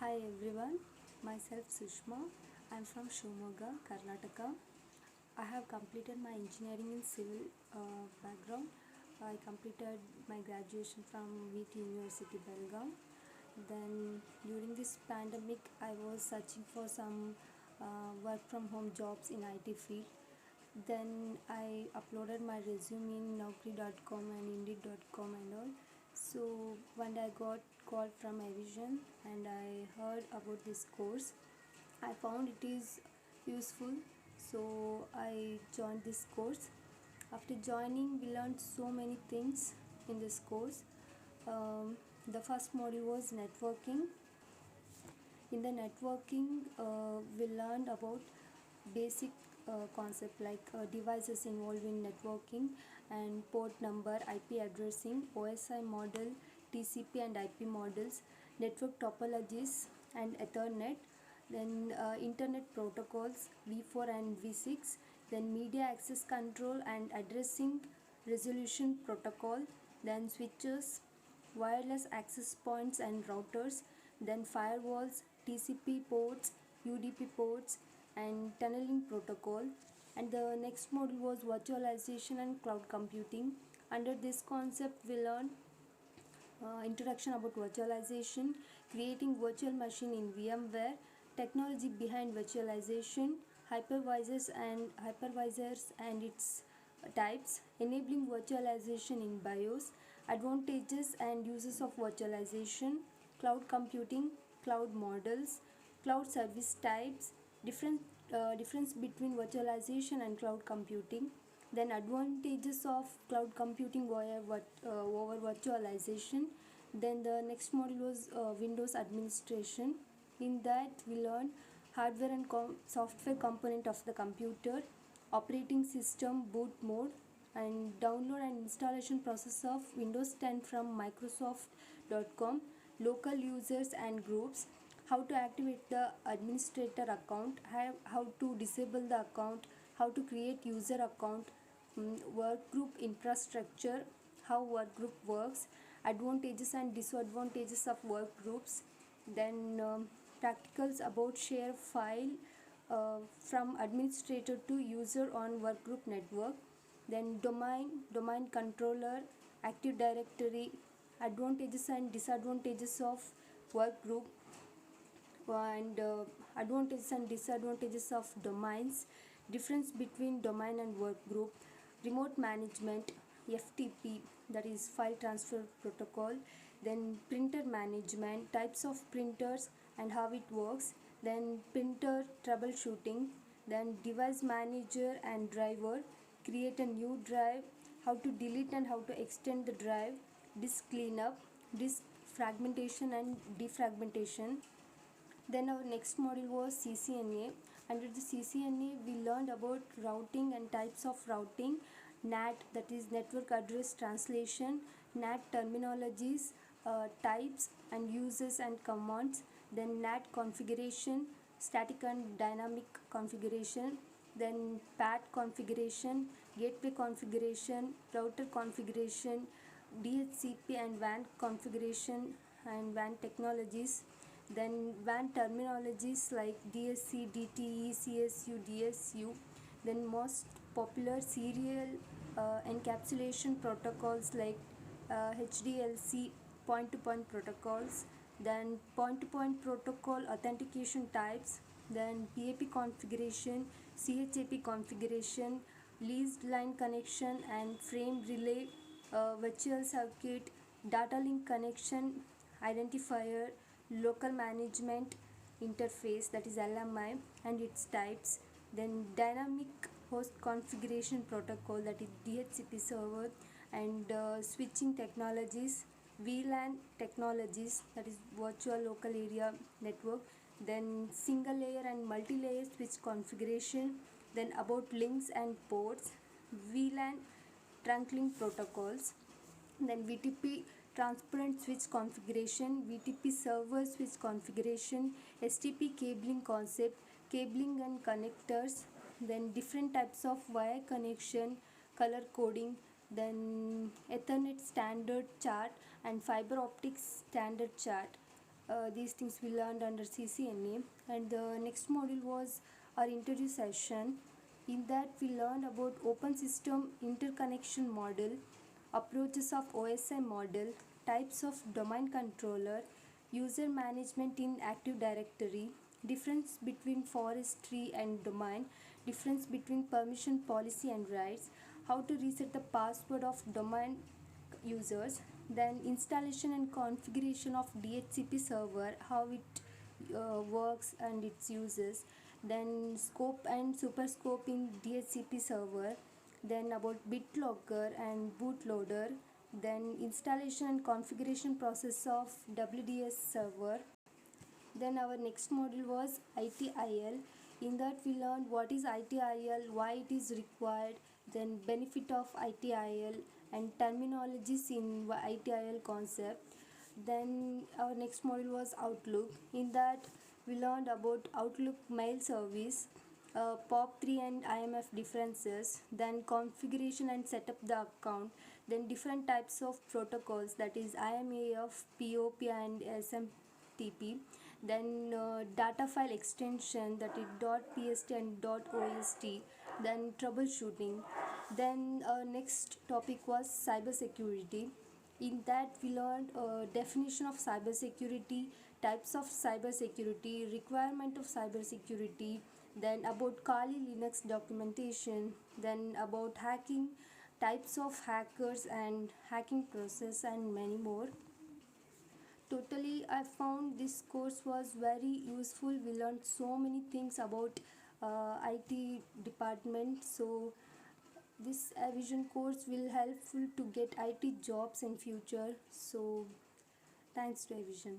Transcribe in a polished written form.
Hi everyone, myself Sushma. I'm from Shimoga, Karnataka. I have completed my engineering in civil background. I completed my graduation from Pvt University, Belgaum. Then during this pandemic, I was searching for some work from home jobs in IT field. Then I uploaded my resume in Naukri.com and Indeed.com and all. So one day I got call from Evision and I heard about this course. I found it is useful, so I joined this course. After joining, we learned so many things in this course. The first module was networking. In the networking, we learned about basic concept like devices involved in networking and port number, IP addressing, OSI model, TCP and IP models, network topologies and Ethernet, then internet protocols V4 and V6, then media access control and addressing resolution protocol, then switches, wireless access points and routers, then firewalls, TCP ports, UDP ports and tunneling protocol. And the next module was virtualization and cloud computing. Under this concept we learned introduction about virtualization, creating virtual machine in VMware, technology behind virtualization, hypervisors and its types, enabling virtualization in BIOS, advantages and uses of virtualization, cloud computing, cloud models, cloud service types, difference between virtualization and cloud computing, then advantages of cloud computing over virtualization. Then the next module was Windows administration. In that we learned hardware and software component of the computer, operating system, boot mode, and download and installation process of Windows 10 from Microsoft.com, local users and groups, how to activate the administrator account, how to disable the account, how to create user account, work group infrastructure, how work group works, advantages and disadvantages of work groups, then practicals about share file from administrator to user on workgroup network, then domain controller, active directory, advantages and disadvantages of workgroup, and advantages and disadvantages of domains, difference between domain and workgroup, remote management, FTP, that is file transfer protocol, then printer management, types of printers and how it works, then printer troubleshooting, then device manager and driver, create a new drive, how to delete and how to extend the drive, disk cleanup, disk fragmentation and defragmentation. Then our next module was CCNA. Under the CCNA we learned about routing and types of routing, NAT, that is network address translation, NAT terminologies, types and uses and commands, then NAT configuration, static and dynamic configuration, then PAT configuration, gateway configuration, router configuration, DHCP and WAN configuration and WAN technologies, then WAN terminologies like DSC, DTE, CSU, DSU, then most popular serial encapsulation protocols like HDLC, point-to-point protocols, then point-to-point protocol authentication types, then PAP configuration, CHAP configuration, leased line connection and frame relay, virtual circuit, data link connection, identifier, local management interface, that is LMI and its types, then dynamic host configuration protocol, that is DHCP server, and switching technologies, VLAN technologies, that is virtual local area network, then single layer and multi-layer switch configuration, then about links and ports, VLAN trunking protocols, then VTP transparent switch configuration, VTP server switch configuration, STP cabling concept, cabling and connectors, then different types of wire connection, color coding, then Ethernet standard chart and fiber optics standard chart. these things we learned under CCNA. And the next module was our interview session. In that we learned about open system interconnection model, approaches of OSI model, types of domain controller, user management in Active Directory, difference between forestry and domain, difference between permission policy and rights, how to reset the password of domain users, then installation and configuration of DHCP server, how it works and its uses, then scope and super scope in DHCP server, then about BitLocker and bootloader, then installation and configuration process of WDS server. Then our next module was ITIL. In that we learned what is ITIL, why it is required, then benefit of ITIL and terminologies in ITIL concept. Then our next module was Outlook. In that we learned about Outlook mail service, POP3 and IMF differences, then configuration and set up the account, then different types of protocols, that is IMAF, POP and SMTP, then data file extension, that is .pst and .ost, then troubleshooting. Then next topic was cybersecurity. In that we learned definition of cybersecurity, types of cybersecurity, requirement of cybersecurity, then about Kali Linux documentation, then about hacking, types of hackers and hacking process, and many more. Totally, I found this course was very useful. We learned so many things about IT department. So this Evision course will helpful to get IT jobs in future. So thanks to Evision.